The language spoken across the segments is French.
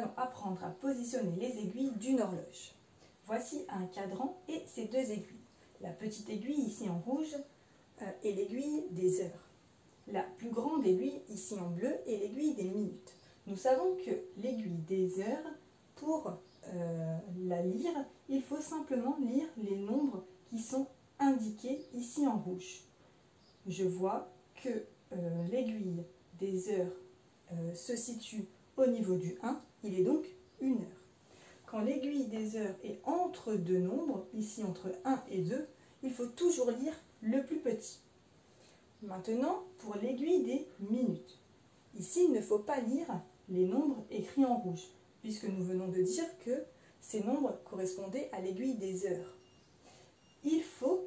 allons apprendre à positionner les aiguilles d'une horloge. Voici un cadran et ses deux aiguilles. La petite aiguille ici en rouge est l'aiguille des heures. La plus grande aiguille ici en bleu est l'aiguille des minutes. Nous savons que l'aiguille des heures, pour la lire, il faut simplement lire les nombres qui sont indiqués ici en rouge. Je vois que l'aiguille des heures se situe au niveau du 1, il est donc 1 heure. Quand l'aiguille des heures est entre deux nombres, ici entre 1 et 2, il faut toujours lire le plus petit. Maintenant, pour l'aiguille des minutes. Ici, il ne faut pas lire les nombres écrits en rouge, puisque nous venons de dire que ces nombres correspondaient à l'aiguille des heures. Il faut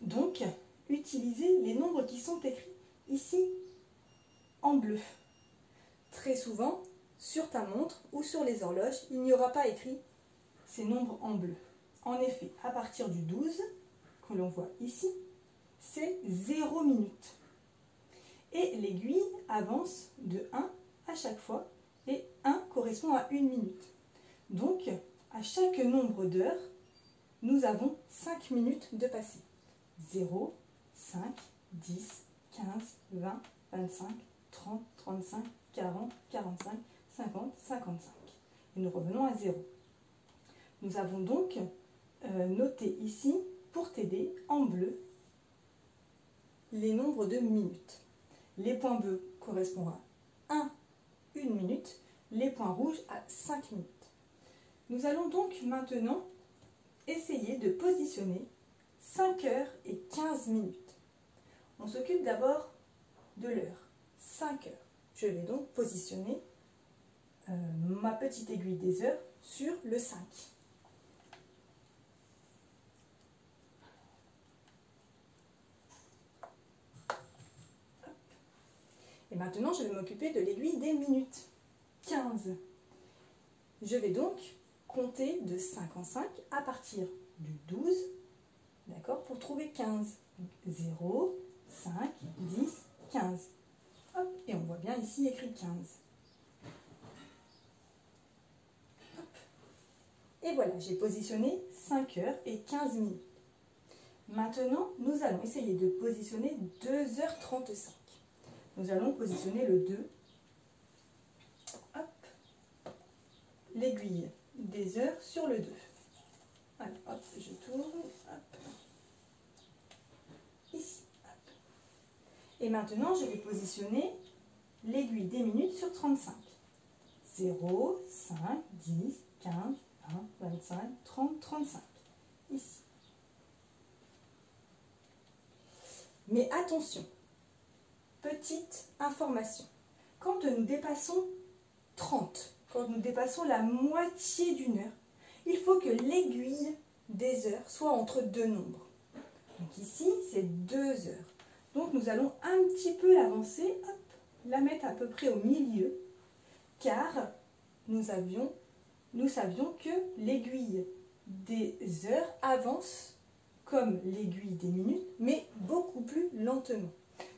donc utiliser les nombres qui sont écrits ici en bleu. Très souvent, sur ta montre ou sur les horloges, il n'y aura pas écrit ces nombres en bleu. En effet, à partir du 12, que l'on voit ici, c'est 0 minutes. Et l'aiguille avance de 1 à chaque fois, et 1 correspond à 1 minute. Donc, à chaque nombre d'heures, nous avons 5 minutes de passé. 0, 5, 10, 15, 20, 25, 30, 35, 40, 45, 50, 55. Et nous revenons à 0. Nous avons donc noté ici, pour t'aider, en bleu, les nombres de minutes. Les points bleus correspondent à 1 minute, les points rouges à 5 minutes. Nous allons donc maintenant essayer de positionner 5 heures et 15 minutes. On s'occupe d'abord de l'heure, 5 heures. Je vais donc positionner ma petite aiguille des heures sur le 5. Et maintenant, je vais m'occuper de l'aiguille des minutes, 15. Je vais donc compter de 5 en 5 à partir du 12, d'accord, pour trouver 15. 0, 5, 10, 15. Hop, et on voit bien ici écrit 15. Hop. Et voilà, j'ai positionné 5 heures et 15 minutes. Maintenant, nous allons essayer de positionner 2h35. Nous allons positionner le 2. Hop. L'aiguille des heures sur le 2. Allez, hop, je tourne. Hop. Ici. Hop. Et maintenant, je vais positionner l'aiguille des minutes sur 35. 0, 5, 10, 15, 20, 25, 30, 35. Ici. Mais attention, petite information. Quand nous dépassons 30, quand nous dépassons la moitié d'une heure, il faut que l'aiguille des heures soit entre deux nombres. Donc ici, c'est 2 heures. Donc nous allons un petit peu l'avancer, la mettre à peu près au milieu, car nous savions que l'aiguille des heures avance comme l'aiguille des minutes, mais beaucoup plus lentement.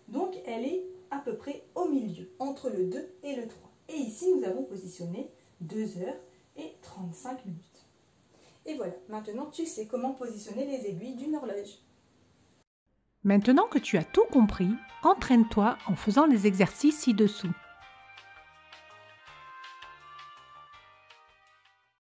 Donc elle est à peu près au milieu, entre le 2 et le 3. Et ici, nous avons positionné 2 heures et 35 minutes. Et voilà, maintenant tu sais comment positionner les aiguilles d'une horloge. Maintenant que tu as tout compris, entraîne-toi en faisant les exercices ci-dessous.